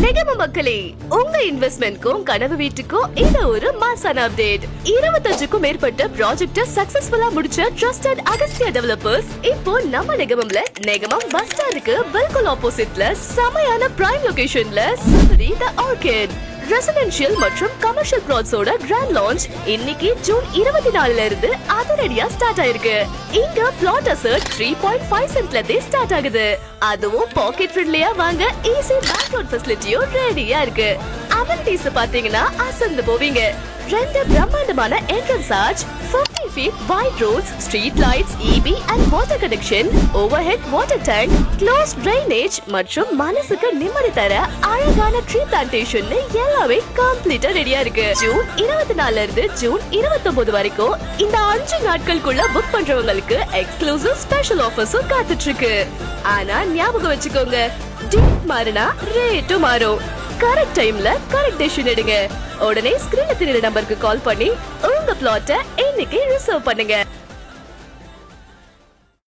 நெகம மக்களே, உங்க இன்வெஸ்ட்மெண்ட்க்கும் கனவு வீட்டுக்கும் இது ஒரு மாசான அப்டேட். 25க்கும் மேற்பட்ட ப்ராஜெக்ட சக்சஸ்ஃபுல்லா முடிச்ச ட்ரஸ்டட் அகஸ்தியா டெவலப்பர்ஸ் இப்போ நம்ம நெகமம்ல நெகமம் பஸ் ஸ்டாண்டுக்கு பில்குல் ஆப்போசிட்ல செமையான பிரைம் லொகேஷன்ல சபரி தி ஆர்கிட் ரெசிடென்ஷியல் மற்றும் கமர்ஷியல் பிளாட்ஸோட கிராண்ட் லான்ச் இன்னைக்கு ஜூன் 24ல இருந்து அதிரடியா ஸ்டார்ட் ஆயிருக்கு. இங்க பிளாட் அசர்ட் 3.5 சென்ட்ல ஸ்டார்ட் ஆகுது. அதுவும் பாக்கெட் ஃப்ரெண்ட்லியா வாங்க ஈஸி பேங்க் லோன் ஃபெசிலிட்டியும் ரெடியா இருக்கு. அமெனிட்டிஸ் பாத்தீங்கன்னா அசந்து போவீங்க. 2 பிரம்மாண்டமான entrance arch, 50 feet wide roads, street lights, EB and water connection, overhead water tank, closed drainage மற்றும் மனசுக்கு நிம்மதி தர அழகான ட்ரீ பிளான்டேஷன் எல்லாமே கம்ப்ளீட்டா ரெடியா இருக்கு. ஜூன் 24ல இருந்து ஜூன் 29 வரைக்கும் இந்த 5 நாட்களுக்குள்ள புக் பண்றவங்களுக்கு எக்ஸ்க்ளூசிவ் ஸ்பெஷல் ஆஃபர்ஸும் காத்துட்டு இருக்கு. ஆனா ஞாபகம் வச்சுக்கோங்க, டேட் மாறினா ரேட்டும் மாறும். கரெக்ட் டைம்ல கரெக்ட் டெசிஷன் எடுங்க. உடனே ஸ்கிரீன்ல தெரியுற நம்பருக்கு கால் பண்ணி உங்க பிளாட்டை இன்னைக்கு ரிசர்வ் பண்ணுங்க.